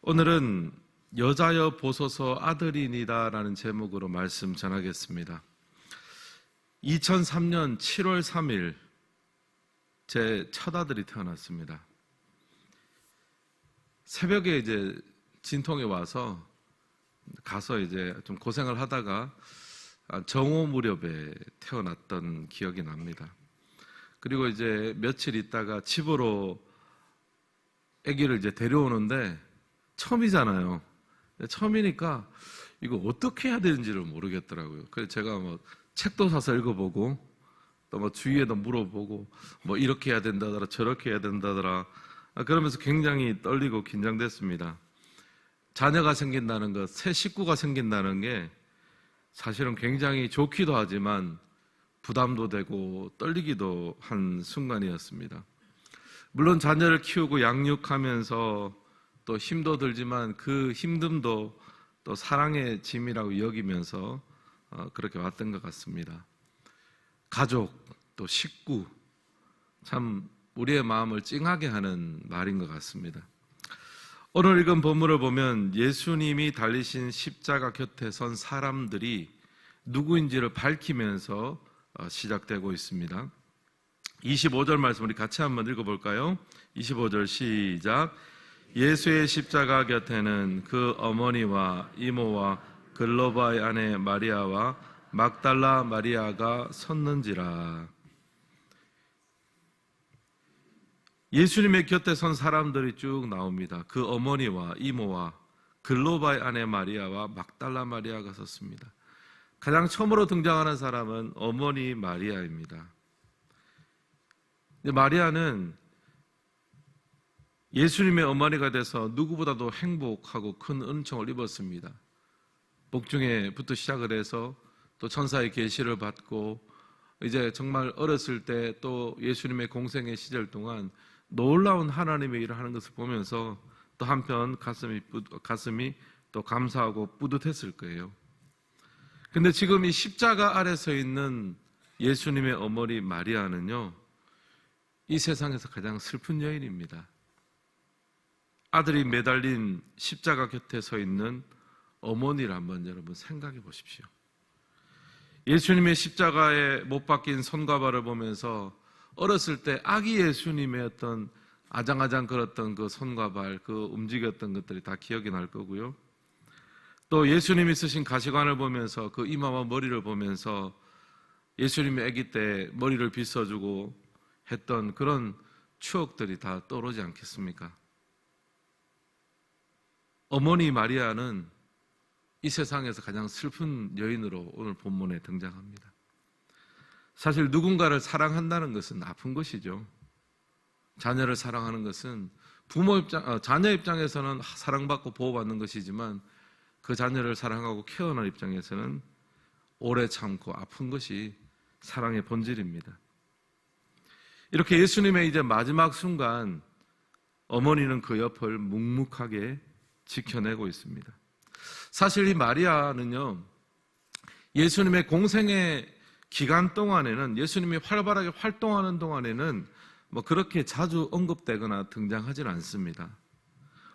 오늘은 여자여 보소서 아들이니다라는 제목으로 말씀 전하겠습니다. 2003년 7월 3일 제 첫아들이 태어났습니다. 새벽에 이제 진통이 와서 가서 이제 좀 고생을 하다가 정오 무렵에 태어났던 기억이 납니다. 그리고 이제 며칠 있다가 집으로 아기를 이제 데려오는데 처음이잖아요. 처음이니까 이거 어떻게 해야 되는지를 모르겠더라고요. 그래서 제가 뭐 책도 사서 읽어보고 또 뭐 주위에도 물어보고 뭐 이렇게 해야 된다더라 저렇게 해야 된다더라 그러면서 굉장히 떨리고 긴장됐습니다. 자녀가 생긴다는 것, 새 식구가 생긴다는 게 사실은 굉장히 좋기도 하지만 부담도 되고 떨리기도 한 순간이었습니다. 물론 자녀를 키우고 양육하면서 또 힘도 들지만 그 힘듦도 또 사랑의 짐이라고 여기면서 그렇게 왔던 것 같습니다. 가족, 또 식구, 참 우리의 마음을 찡하게 하는 말인 것 같습니다. 오늘 읽은 본문을 보면 예수님이 달리신 십자가 곁에 선 사람들이 누구인지를 밝히면서 시작되고 있습니다. 25절 말씀 우리 같이 한번 읽어볼까요? 25절 시작. 예수의 십자가 곁에는 그 어머니와 이모와 글로바의 아내 마리아와 막달라 마리아가 섰는지라. 예수님의 곁에 선 사람들이 쭉 나옵니다. 그 어머니와 이모와 글로바의 아내 마리아와 막달라 마리아가 섰습니다. 가장 처음으로 등장하는 사람은 어머니 마리아입니다. 마리아는 예수님의 어머니가 돼서 누구보다도 행복하고 큰 은총을 입었습니다. 복중에부터 시작을 해서 또 천사의 계시를 받고 이제 정말 어렸을 때 또 예수님의 공생의 시절 동안 놀라운 하나님의 일을 하는 것을 보면서 또 한편 가슴이 또 감사하고 뿌듯했을 거예요. 근데 지금 이 십자가 아래 서 있는 예수님의 어머니 마리아는요, 이 세상에서 가장 슬픈 여인입니다. 아들이 매달린 십자가 곁에 서 있는 어머니를 한번 여러분 생각해 보십시오. 예수님의 십자가에 못 박힌 손과 발을 보면서 어렸을 때 아기 예수님의 어떤 아장아장 걸었던 그 손과 발, 그 움직였던 것들이 다 기억이 날 거고요. 또 예수님이 쓰신 가시관을 보면서 그 이마와 머리를 보면서 예수님이 아기 때 머리를 빗어주고 했던 그런 추억들이 다 떠오르지 않겠습니까? 어머니 마리아는 이 세상에서 가장 슬픈 여인으로 오늘 본문에 등장합니다. 사실 누군가를 사랑한다는 것은 아픈 것이죠. 자녀를 사랑하는 것은 자녀 입장에서는 사랑받고 보호받는 것이지만 그 자녀를 사랑하고 케어하는 입장에서는 오래 참고 아픈 것이 사랑의 본질입니다. 이렇게 예수님의 이제 마지막 순간 어머니는 그 옆을 묵묵하게 지켜내고 있습니다. 사실 이 마리아는요, 예수님의 공생의 기간 동안에는, 예수님이 활발하게 활동하는 동안에는 뭐 그렇게 자주 언급되거나 등장하지는 않습니다.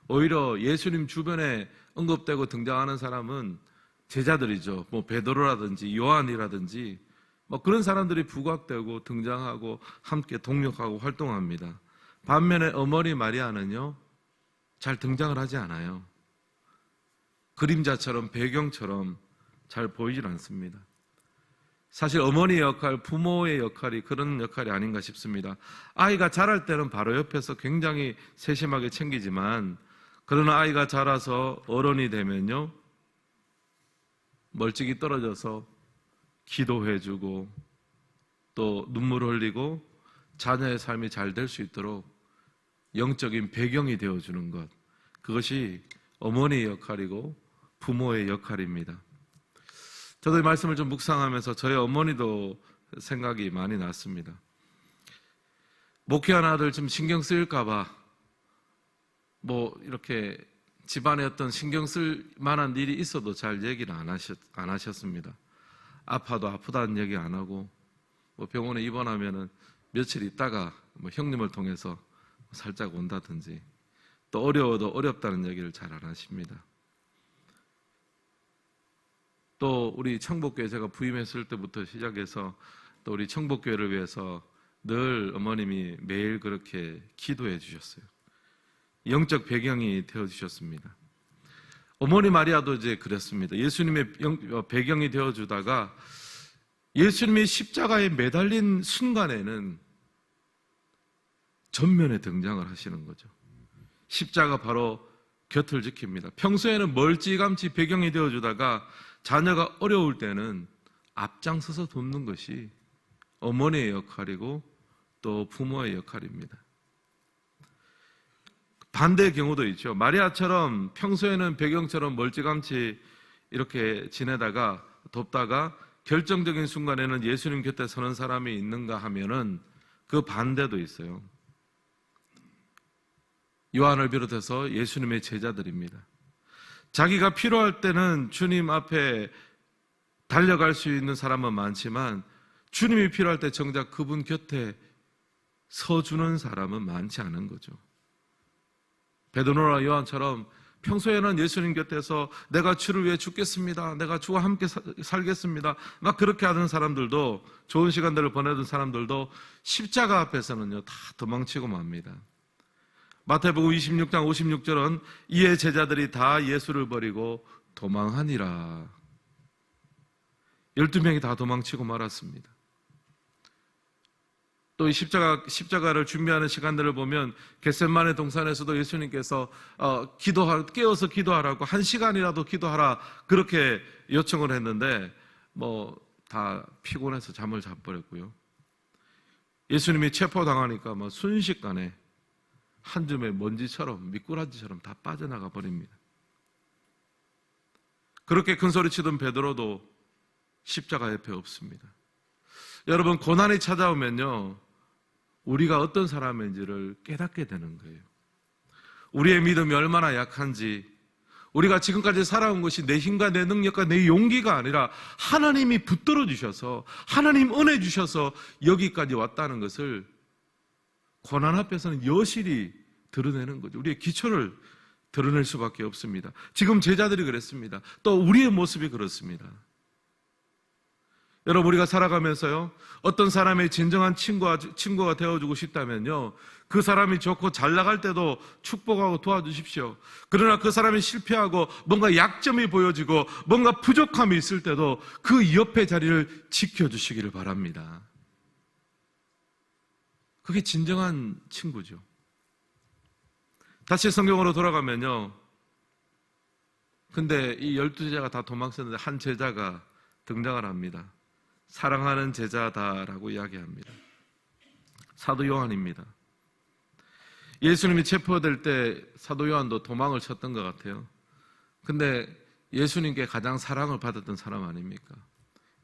오히려 예수님 주변에 언급되고 등장하는 사람은 제자들이죠. 뭐 베드로라든지 요한이라든지 뭐 그런 사람들이 부각되고 등장하고 함께 동력하고 활동합니다. 반면에 어머니 마리아는요, 잘 등장을 하지 않아요. 그림자처럼 배경처럼 잘 보이질 않습니다. 사실 어머니의 역할, 부모의 역할이 그런 역할이 아닌가 싶습니다. 아이가 자랄 때는 바로 옆에서 굉장히 세심하게 챙기지만 그러나 아이가 자라서 어른이 되면요, 멀찍이 떨어져서 기도해주고 또 눈물 흘리고 자녀의 삶이 잘 될 수 있도록 영적인 배경이 되어주는 것, 그것이 어머니의 역할이고 부모의 역할입니다. 저도 이 말씀을 좀 묵상하면서 저희 어머니도 생각이 많이 났습니다. 목회하는 아들 좀 신경 쓰일까봐 뭐 이렇게 집안에 어떤 신경 쓸 만한 일이 있어도 잘 얘기를 안 하셨습니다. 아파도 아프다는 얘기 안 하고 뭐 병원에 입원하면은 며칠 있다가 뭐 형님을 통해서 살짝 온다든지 또 어려워도 어렵다는 얘기를 잘 안 하십니다. 또 우리 청복교회 제가 부임했을 때부터 시작해서 또 우리 청복교회를 위해서 늘 어머님이 매일 그렇게 기도해 주셨어요. 영적 배경이 되어 주셨습니다. 어머니 마리아도 이제 그랬습니다. 예수님의 배경이 되어 주다가 예수님이 십자가에 매달린 순간에는 전면에 등장을 하시는 거죠. 십자가 바로 곁을 지킵니다. 평소에는 멀찌감치 배경이 되어 주다가 자녀가 어려울 때는 앞장서서 돕는 것이 어머니의 역할이고 또 부모의 역할입니다. 반대의 경우도 있죠. 마리아처럼 평소에는 배경처럼 멀찌감치 이렇게 지내다가 돕다가 결정적인 순간에는 예수님 곁에 서는 사람이 있는가 하면은 그 반대도 있어요. 요한을 비롯해서 예수님의 제자들입니다. 자기가 필요할 때는 주님 앞에 달려갈 수 있는 사람은 많지만 주님이 필요할 때 정작 그분 곁에 서주는 사람은 많지 않은 거죠. 베드로나 요한처럼 평소에는 예수님 곁에서 내가 주를 위해 죽겠습니다, 내가 주와 함께 살겠습니다 막 그렇게 하는 사람들도, 좋은 시간들을 보내던 사람들도 십자가 앞에서는요 다 도망치고 맙니다. 마태복음 26장 56절은 이에 제자들이 다 예수를 버리고 도망하니라. 12명이 다 도망치고 말았습니다. 또 이 십자가를 준비하는 시간들을 보면 겟세마네 동산에서도 예수님께서 깨어서 기도하라고 1시간이라도 기도하라 그렇게 요청을 했는데 다 피곤해서 잠을 자버렸고요. 예수님이 체포당하니까 순식간에 한 줌의 먼지처럼 미꾸라지처럼 다 빠져나가 버립니다. 그렇게 큰소리치던 베드로도 십자가 옆에 없습니다. 여러분, 고난이 찾아오면요 우리가 어떤 사람인지를 깨닫게 되는 거예요. 우리의 믿음이 얼마나 약한지, 우리가 지금까지 살아온 것이 내 힘과 내 능력과 내 용기가 아니라 하나님이 붙들어 주셔서, 하나님 은혜 주셔서 여기까지 왔다는 것을 고난 앞에서는 여실히 드러내는 거죠. 우리의 기초를 드러낼 수밖에 없습니다. 지금 제자들이 그랬습니다. 또 우리의 모습이 그렇습니다. 여러분, 우리가 살아가면서요 어떤 사람의 진정한 친구가 되어주고 싶다면요 그 사람이 좋고 잘 나갈 때도 축복하고 도와주십시오. 그러나 그 사람이 실패하고 뭔가 약점이 보여지고 뭔가 부족함이 있을 때도 그 옆에 자리를 지켜주시기를 바랍니다. 그게 진정한 친구죠. 다시 성경으로 돌아가면요 근데 이 12제자가 다 도망쳤는데 한 제자가 등장을 합니다. 사랑하는 제자다라고 이야기합니다. 사도 요한입니다. 예수님이 체포될 때 사도 요한도 도망을 쳤던 것 같아요. 근데 예수님께 가장 사랑을 받았던 사람 아닙니까?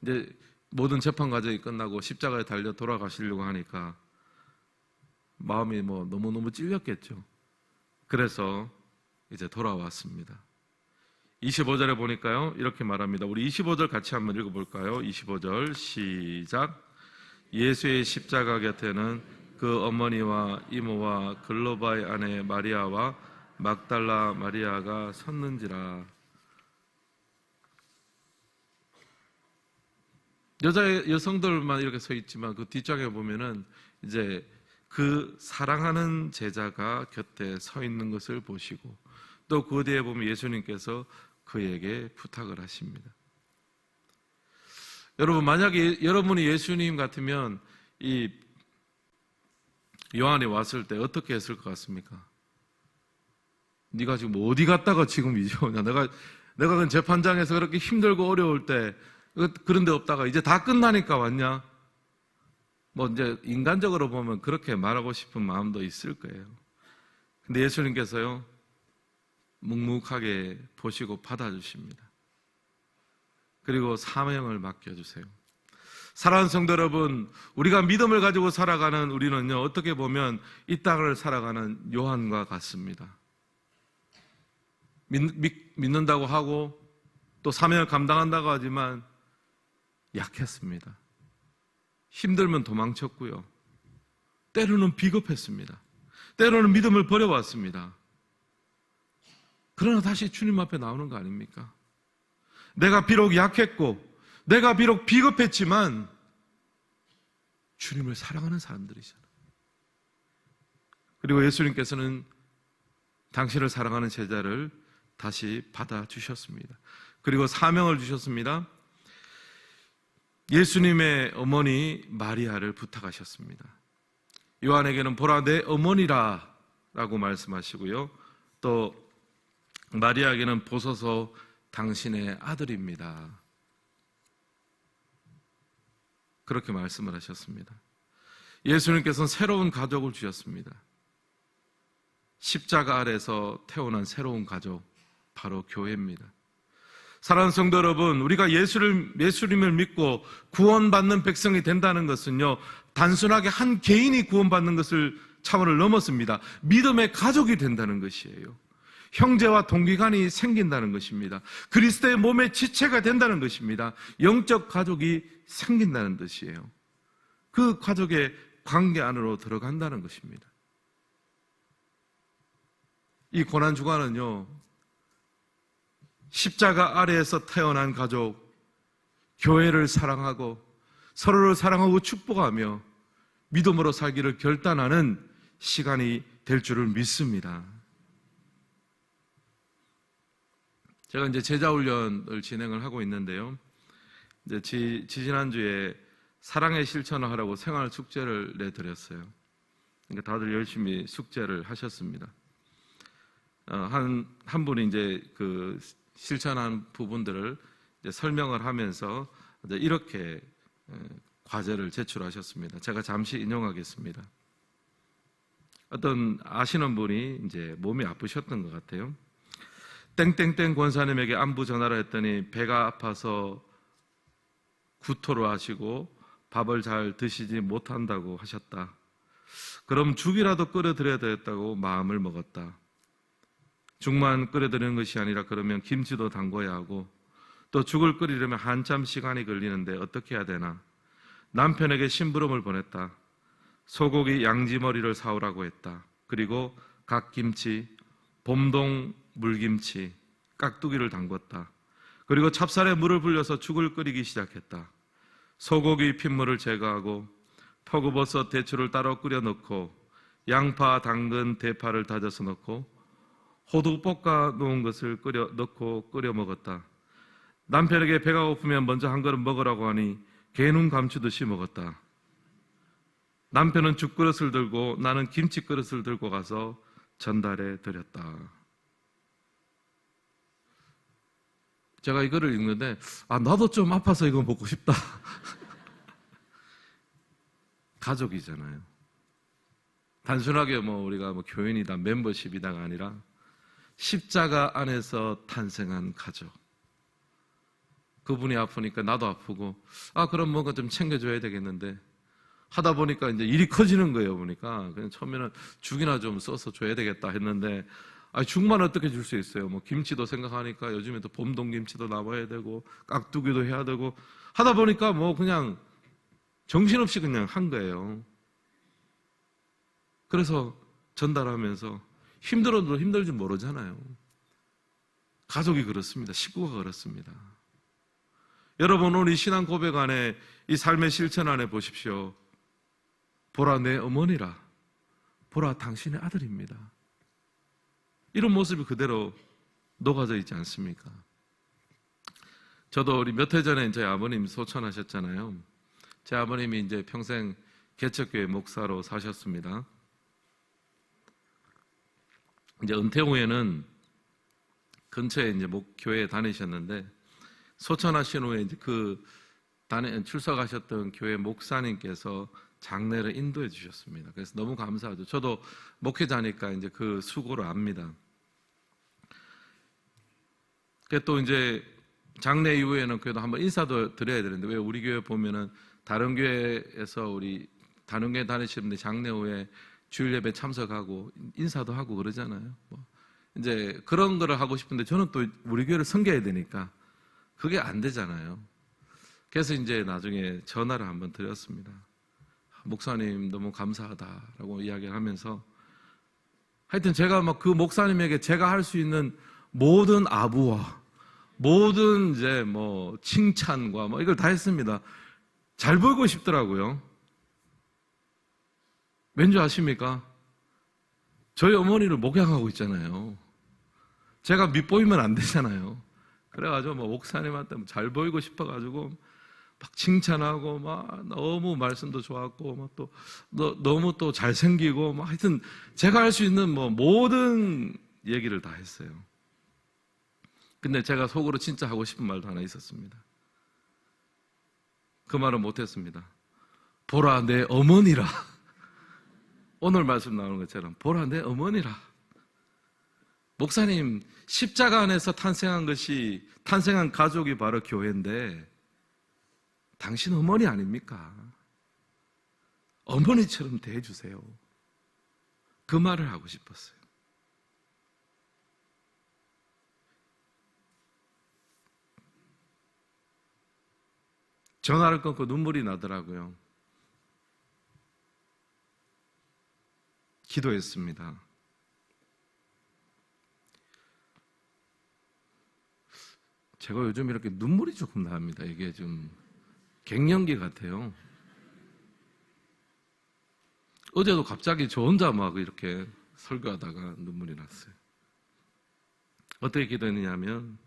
이제 모든 재판 과정이 끝나고 십자가에 달려 돌아가시려고 하니까 마음이 너무너무 찔렸겠죠. 그래서 이제 돌아왔습니다. 25절에 보니까요 이렇게 말합니다. 우리 25절 같이 한번 읽어볼까요? 25절 시작. 예수의 십자가 곁에는 그 어머니와 이모와 글로바의 아내 마리아와 막달라 마리아가 섰는지라. 여성들만 이렇게 서 있지만 그 뒷장에 보면은 이제 그 사랑하는 제자가 곁에 서 있는 것을 보시고 또 그 뒤에 보면 예수님께서 그에게 부탁을 하십니다. 여러분, 만약에 여러분이 예수님 같으면 이 요한이 왔을 때 어떻게 했을 것 같습니까? 네가 지금 어디 갔다가 지금 이제 오냐? 내가 그 재판장에서 그렇게 힘들고 어려울 때 그런 데 없다가 이제 다 끝나니까 왔냐? 이제 인간적으로 보면 그렇게 말하고 싶은 마음도 있을 거예요. 근데 예수님께서요 묵묵하게 보시고 받아주십니다. 그리고 사명을 맡겨주세요. 사랑하는 성도 여러분, 우리가 믿음을 가지고 살아가는 우리는요 어떻게 보면 이 땅을 살아가는 요한과 같습니다. 믿는다고 하고 또 사명을 감당한다고 하지만 약했습니다. 힘들면 도망쳤고요, 때로는 비겁했습니다. 때로는 믿음을 버려왔습니다. 그러나 다시 주님 앞에 나오는 거 아닙니까? 내가 비록 약했고 내가 비록 비겁했지만 주님을 사랑하는 사람들이잖아요. 그리고 예수님께서는 당신을 사랑하는 제자를 다시 받아주셨습니다. 그리고 사명을 주셨습니다. 예수님의 어머니 마리아를 부탁하셨습니다. 요한에게는 보라 내 어머니라 라고 말씀하시고요. 또 마리아에게는 보소서 당신의 아들입니다. 그렇게 말씀을 하셨습니다. 예수님께서는 새로운 가족을 주셨습니다. 십자가 아래에서 태어난 새로운 가족, 바로 교회입니다. 사랑하는 성도 여러분, 우리가 예수님을 믿고 구원받는 백성이 된다는 것은요, 단순하게 한 개인이 구원받는 것을 차원을 넘었습니다. 믿음의 가족이 된다는 것이에요. 형제와 동기간이 생긴다는 것입니다. 그리스도의 몸의 지체가 된다는 것입니다. 영적 가족이 생긴다는 뜻이에요. 그 가족의 관계 안으로 들어간다는 것입니다. 이 고난주간은요, 십자가 아래에서 태어난 가족, 교회를 사랑하고 서로를 사랑하고 축복하며 믿음으로 살기를 결단하는 시간이 될 줄을 믿습니다. 제가 이제 제자훈련을 진행을 하고 있는데요. 이제 지난주에 사랑의 실천을 하라고 생활 숙제를 내드렸어요. 그러니까 다들 열심히 숙제를 하셨습니다. 한 분이 이제 그 실천한 부분들을 이제 설명을 하면서 이제 이렇게 과제를 제출하셨습니다. 제가 잠시 인용하겠습니다. 어떤 아시는 분이 이제 몸이 아프셨던 것 같아요. 땡땡땡 권사님에게 안부 전화를 했더니 배가 아파서 구토를 하시고 밥을 잘 드시지 못한다고 하셨다. 그럼 죽이라도 끓여드려야 되겠다고 마음을 먹었다. 죽만 끓여드리는 것이 아니라 그러면 김치도 담궈야 하고 또 죽을 끓이려면 한참 시간이 걸리는데 어떻게 해야 되나. 남편에게 심부름을 보냈다. 소고기 양지머리를 사오라고 했다. 그리고 갓김치, 봄동 물김치, 깍두기를 담궜다. 그리고 찹쌀에 물을 불려서 죽을 끓이기 시작했다. 소고기 핏물을 제거하고 표고버섯, 대추를 따로 끓여 넣고 양파, 당근, 대파를 다져서 넣고 호두 볶아 놓은 것을 넣고 끓여 먹었다. 남편에게 배가 고프면 먼저 한 그릇 먹으라고 하니 개눈 감추듯이 먹었다. 남편은 죽그릇을 들고 나는 김치 그릇을 들고 가서 전달해 드렸다. 제가 이거를 읽는데 나도 좀 아파서 이거 먹고 싶다. 가족이잖아요. 단순하게 우리가 교인이다, 멤버십이다가 아니라 십자가 안에서 탄생한 가족. 그분이 아프니까 나도 아프고 그럼 뭔가 좀 챙겨줘야 되겠는데 하다 보니까 이제 일이 커지는 거예요. 보니까 그냥 처음에는 죽이나 좀 써서 줘야 되겠다 했는데 죽만 어떻게 줄 수 있어요? 김치도 생각하니까 요즘에 또 봄동김치도 나와야 되고 깍두기도 해야 되고 하다 보니까 그냥 정신없이 그냥 한 거예요. 그래서 전달하면서 힘들어도 힘들지 모르잖아요. 가족이 그렇습니다. 식구가 그렇습니다. 여러분, 오늘 이 신앙 고백 안에, 이 삶의 실천 안에 보십시오. 보라 내 어머니라, 보라 당신의 아들입니다. 이런 모습이 그대로 녹아져 있지 않습니까? 저도 우리 몇 해 전에 저희 아버님 소천하셨잖아요. 제 아버님이 이제 평생 개척교회 목사로 사셨습니다. 이제 은퇴 후에는 근처에 이제 교회에 다니셨는데 소천하신 후에 이제 출석하셨던 교회 목사님께서 장례를 인도해 주셨습니다. 그래서 너무 감사하죠. 저도 목회자니까 이제 그 수고를 압니다. 또 이제 장례 이후에는 그래도 한번 인사도 드려야 되는데 왜 우리 교회 보면은 다른 교회에서 다른 교회 다니시는데 장례 후에 주일 예배 참석하고 인사도 하고 그러잖아요. 이제 그런 거를 하고 싶은데 저는 또 우리 교회를 섬겨야 되니까 그게 안 되잖아요. 그래서 이제 나중에 전화를 한번 드렸습니다. 목사님 너무 감사하다라고 이야기를 하면서 하여튼 제가 그 목사님에게 제가 할 수 있는 모든 아부와 모든 이제 뭐 칭찬과 뭐 이걸 다 했습니다. 잘 보이고 싶더라고요. 왠지 아십니까? 저희 어머니를 목양하고 있잖아요. 제가 밑보이면 안 되잖아요. 그래가지고 뭐 목사님한테 잘 보이고 싶어가지고 막 칭찬하고 막 너무 말씀도 좋았고 막 또 너무 또 잘생기고 막 하여튼 제가 할 수 있는 뭐 모든 얘기를 다 했어요. 근데 제가 속으로 진짜 하고 싶은 말도 하나 있었습니다. 그 말은 못했습니다. 보라 내 어머니라. 오늘 말씀 나오는 것처럼 보라 내 어머니라. 목사님, 십자가 안에서 탄생한 가족이 바로 교회인데 당신 어머니 아닙니까? 어머니처럼 대해주세요. 그 말을 하고 싶었어요. 전화를 끊고 눈물이 나더라고요. 기도했습니다. 제가 요즘 이렇게 눈물이 조금 납니다. 이게 좀 갱년기 같아요. 어제도 갑자기 저 혼자 막 이렇게 설교하다가 눈물이 났어요. 어떻게 기도했느냐면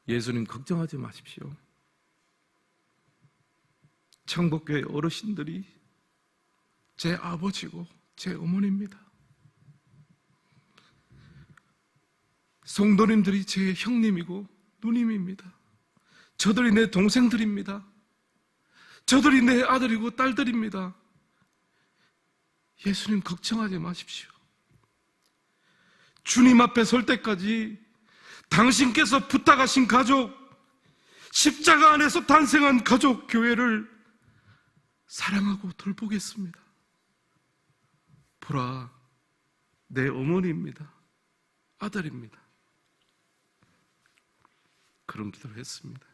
예수님 걱정하지 마십시오. 천국교회 어르신들이 제 아버지고 제 어머니입니다. 성도님들이 제 형님이고 누님입니다. 저들이 내 동생들입니다. 저들이 내 아들이고 딸들입니다. 예수님 걱정하지 마십시오. 주님 앞에 설 때까지 당신께서 부탁하신 가족, 십자가 안에서 탄생한 가족 교회를 사랑하고 돌보겠습니다. 보라, 내 어머니입니다. 아들입니다. 그런 기도를 했습니다.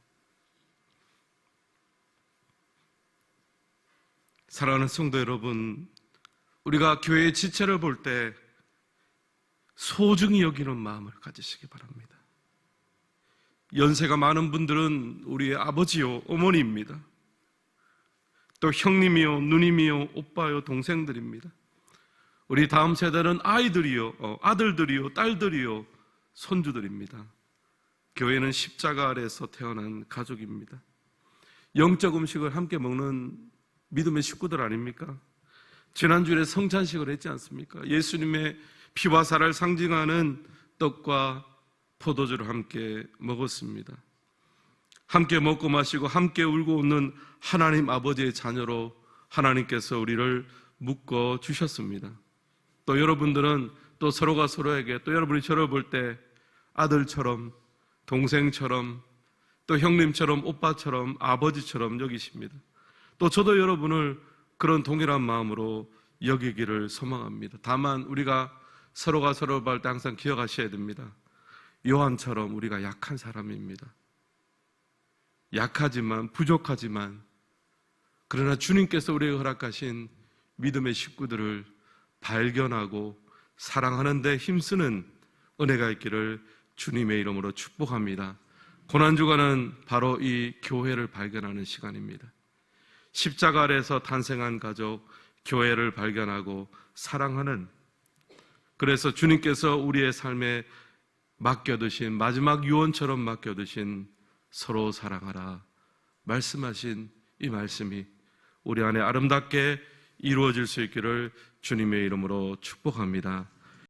사랑하는 성도 여러분, 우리가 교회의 지체를 볼 때 소중히 여기는 마음을 가지시기 바랍니다. 연세가 많은 분들은 우리의 아버지요, 어머니입니다. 또 형님이요, 누님이요, 오빠요, 동생들입니다. 우리 다음 세대는 아이들이요, 아들들이요, 딸들이요, 손주들입니다. 교회는 십자가 아래에서 태어난 가족입니다. 영적 음식을 함께 먹는 믿음의 식구들 아닙니까? 지난주에 성찬식을 했지 않습니까? 예수님의 피와 살을 상징하는 떡과 포도주를 함께 먹었습니다. 함께 먹고 마시고 함께 울고 웃는 하나님 아버지의 자녀로 하나님께서 우리를 묶어 주셨습니다. 또 여러분들은 또 서로가 서로에게 또 여러분이 저를 볼 때 아들처럼 동생처럼 또 형님처럼 오빠처럼 아버지처럼 여기십니다. 또 저도 여러분을 그런 동일한 마음으로 여기기를 소망합니다. 다만 우리가 서로가 서로를 볼 때 항상 기억하셔야 됩니다. 요한처럼 우리가 약한 사람입니다. 약하지만 부족하지만 그러나 주님께서 우리에게 허락하신 믿음의 식구들을 발견하고 사랑하는 데 힘쓰는 은혜가 있기를 주님의 이름으로 축복합니다. 고난주간은 바로 이 교회를 발견하는 시간입니다. 십자가 아래에서 탄생한 가족, 교회를 발견하고 사랑하는, 그래서 주님께서 우리의 삶에 맡겨두신 마지막 유언처럼 맡겨두신 서로 사랑하라 말씀하신 이 말씀이 우리 안에 아름답게 이루어질 수 있기를 주님의 이름으로 축복합니다.